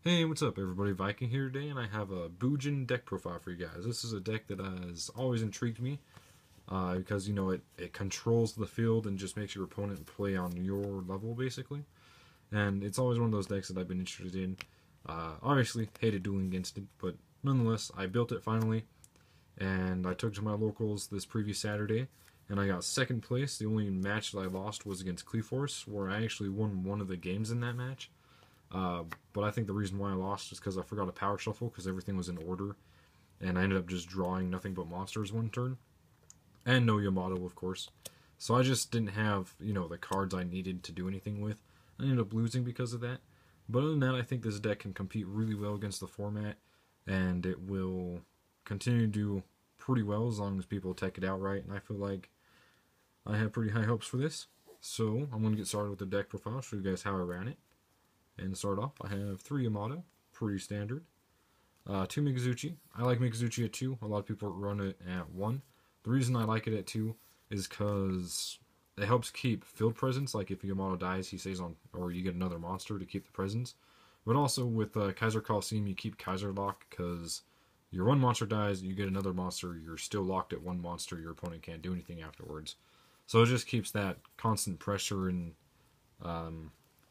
Hey, what's up everybody? Viking here today, and I have a Bujin deck profile for you guys. This is a deck that has always intrigued me, because, it controls the field and just makes your opponent play on your level, basically. And it's always one of those decks that I've been interested in. Obviously, hated dueling against it, but nonetheless, I built it finally, and I took it to my locals this previous Saturday, and I got second place. The only match that I lost was against Cleforce, where I actually won one of the games in that match. But I think the reason why I lost is because I forgot a power shuffle because everything was in order, and I ended up just drawing nothing but monsters one turn, and no Yamato, of course. So I just didn't have, the cards I needed to do anything with. I ended up losing because of that. But other than that, I think this deck can compete really well against the format, and it will continue to do pretty well as long as people tech it out right, and I feel like I have pretty high hopes for this. So I'm going to get started with the deck profile, show you guys how I ran it. And to start off, I have 3 Yamato, pretty standard. 2 Mikazuchi. I like Mikazuchi at 2. A lot of people run it at 1. The reason I like it at 2 is because it helps keep field presence. Like if Yamato dies, he stays on, or you get another monster to keep the presence. But also with Kaiser Colosseum, you keep Kaiser locked because your one monster dies, you get another monster, you're still locked at one monster, your opponent can't do anything afterwards. So it just keeps that constant pressure and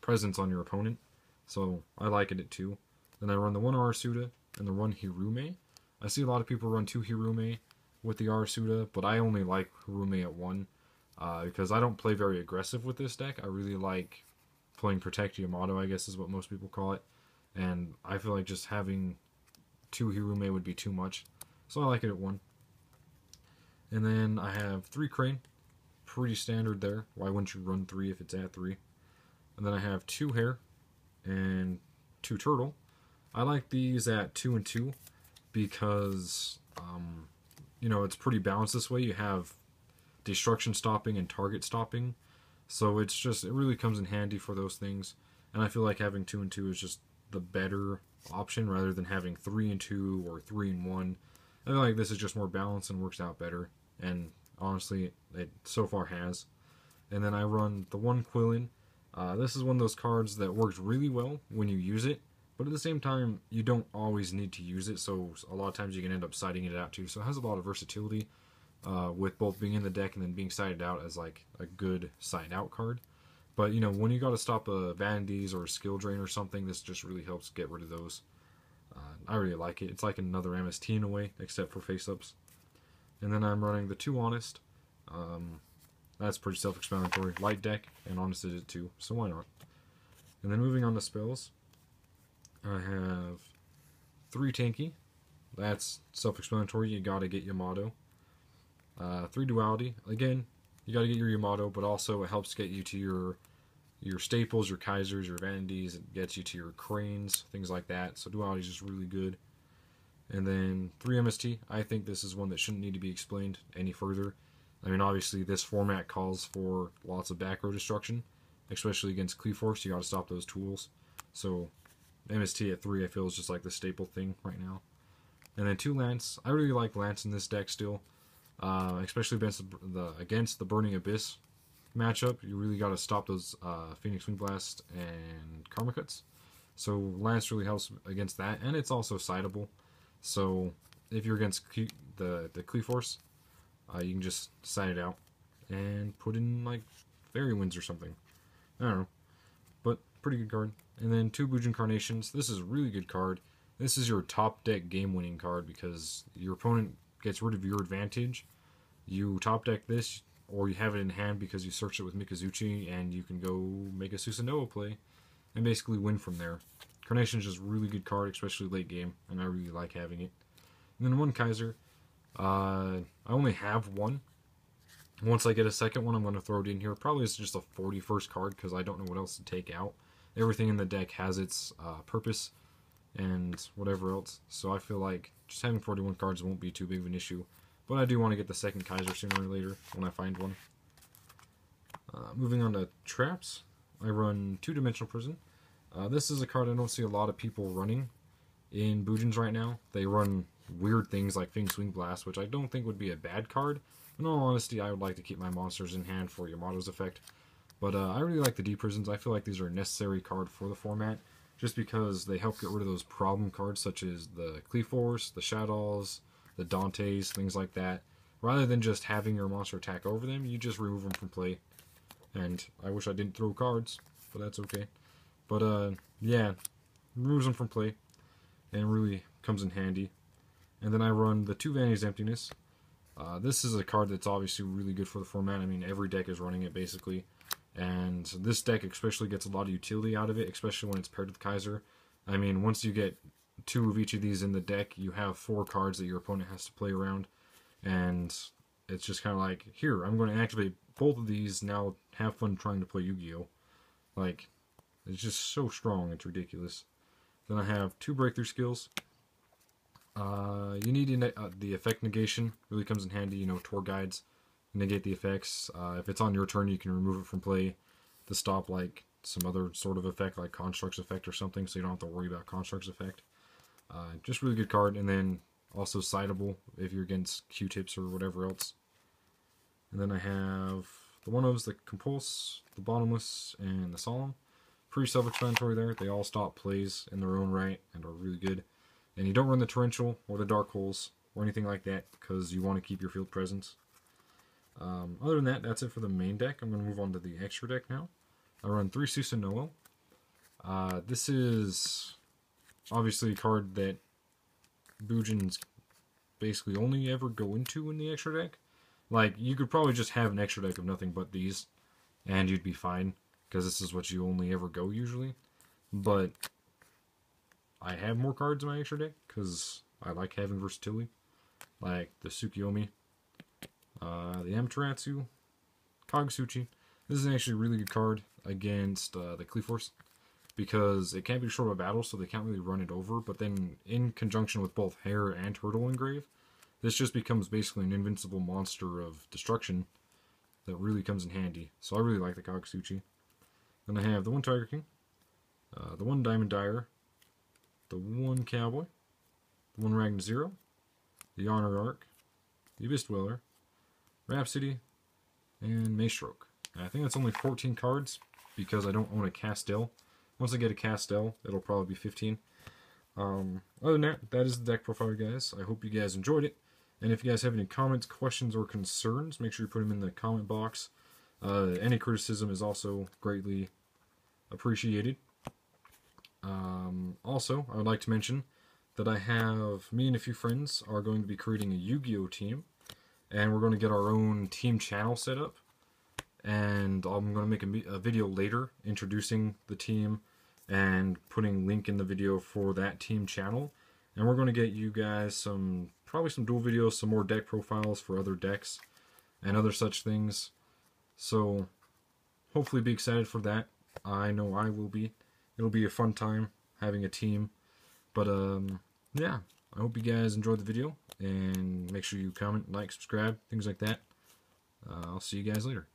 presence on your opponent. So I like it at 2. Then I run the 1 arasuda and the 1 hirume. I see a lot of people run 2 hirume with the arasuda, but I only like hirume at 1 because I don't play very aggressive with this deck. I really like playing Protect Yamato, I guess is what most people call it. And I feel like just having 2 hirume would be too much. So I like it at 1. And then I have 3 crane. Pretty standard there. Why wouldn't you run 3 if it's at 3? And then I have 2 hare and 2 turtle. I like these at 2 and 2 because it's pretty balanced this way. You have destruction stopping and target stopping, so it really comes in handy for those things. And I feel like having 2 and 2 is just the better option rather than having 3 and 2 or 3 and 1. I feel like this is just more balanced and works out better, and honestly it so far has. And then I run the 1 quilin. This is one of those cards that works really well when you use it, but at the same time, you don't always need to use it, so a lot of times you can end up siding it out too. So it has a lot of versatility with both being in the deck and then being sided out as like a good side out card. But when you got to stop vanities or a skill drain or something, this just really helps get rid of those. I really like it. It's like another MST in a way, except for face-ups. And then I'm running the 2 honest. That's pretty self-explanatory. Light deck, and honest is it too, so why not? And then moving on to spells, I have 3 tenki. That's self-explanatory. You gotta get Yamato. 3 duality. Again, you gotta get your Yamato, but also it helps get you to your staples, your kaisers, your vanities. It gets you to your cranes, things like that. So duality is just really good. And then 3 MST. I think this is one that shouldn't need to be explained any further. I mean, obviously, this format calls for lots of back row destruction, especially against Cleforce. You got to stop those tools. So, MST at 3, I feel, is just like the staple thing right now. And then 2 Lance. I really like Lance in this deck still, especially against the Burning Abyss matchup. You really got to stop those Phoenix Wing Blast and Karma Cuts. So, Lance really helps against that, and it's also sideable. So, if you're against the Cleforce, you can just side it out and put in like Fairy Winds or something. I don't know, but pretty good card. And then 2 Bujincarnations. This is a really good card. This is your top deck game winning card because your opponent gets rid of your advantage. You top deck this, or you have it in hand because you search it with Mikazuchi, and you can go make a Susanowo play and basically win from there. Carnation is just a really good card, especially late game, and I really like having it. And then 1 Kaiser. I only have 1. Once I get a second one, I'm going to throw it in here. Probably it's just a 41st card because I don't know what else to take out. Everything in the deck has its purpose and whatever else. So I feel like just having 41 cards won't be too big of an issue. But I do want to get the second Kaiser sooner or later when I find one. Moving on to traps, I run 2-dimensional prison. This is a card I don't see a lot of people running in Bujins right now. They run weird things like Fing Swing Blast, which I don't think would be a bad card. In all honesty, I would like to keep my monsters in hand for Yamato's effect. But I really like the D prisons. I feel like these are a necessary card for the format. just because they help get rid of those problem cards such as the Cleforce, the Shadows, the Dantes, things like that. Rather than just having your monster attack over them, you just remove them from play. And I wish I didn't throw cards, but that's okay. But yeah, removes them from play, and really comes in handy. And then I run the 2 Vanity's Emptiness. This is a card that's obviously really good for the format. I mean, every deck is running it basically. And this deck especially gets a lot of utility out of it, especially when it's paired with Kaiser. I mean, once you get 2 of each of these in the deck, you have 4 cards that your opponent has to play around. And it's just kind of like, here, I'm going to activate both of these, now have fun trying to play Yu-Gi-Oh! Like, it's just so strong, it's ridiculous. Then I have 2 breakthrough skills. You need the effect negation, really comes in handy, you know, tour guides. Negate the effects. If it's on your turn, you can remove it from play to stop like some other sort of effect, like Construct's effect or something, so you don't have to worry about Construct's effect. Just really good card, and then also citable if you're against Q-tips or whatever else. And then I have the one-ofs, the Compulse, the Bottomless, and the Solemn. Pretty self-explanatory there. They all stop plays in their own right and are really good. And you don't run the Torrential or the Dark Holes or anything like that because you want to keep your field presence. Other than that, that's it for the main deck. I'm going to move on to the extra deck now. I run 3 Susanowo. This is obviously a card that Bujins basically only ever go into in the extra deck. Like, you could probably just have an extra deck of nothing but these, and you'd be fine, because this is what you only ever go usually. But I have more cards in my extra deck, because I like having versatility. Like the Tsukuyomi, the Amaterasu, Kagasuchi. This is actually a really good card against the Cleforce, because it can't be short of a battle, so they can't really run it over. But then, in conjunction with both Hare and Turtle Engrave, this just becomes basically an invincible monster of destruction that really comes in handy. So I really like the Kagasuchi. Then I have the 1 Tiger King, the 1 Diamond Dyer, the 1 Cowboy, the 1 Ragnazero, the Honor Arc, the Abyss Dweller, Rhapsody, and Maestroke. I think that's only 14 cards because I don't own a Castel. Once I get a Castel, it'll probably be 15. Other than that, that is the deck profile, guys. I hope you guys enjoyed it. And if you guys have any comments, questions, or concerns, make sure you put them in the comment box. Any criticism is also greatly appreciated. Also, I would like to mention that me and a few friends are going to be creating a Yu-Gi-Oh team. And we're going to get our own team channel set up. And I'm going to make a video later introducing the team and putting link in the video for that team channel. And we're going to get you guys probably some duel videos, some more deck profiles for other decks and other such things. So hopefully be excited for that. I know I will be. It'll be a fun time having a team. But yeah, I hope you guys enjoyed the video, and make sure you comment, like, subscribe, things like that. I'll see you guys later.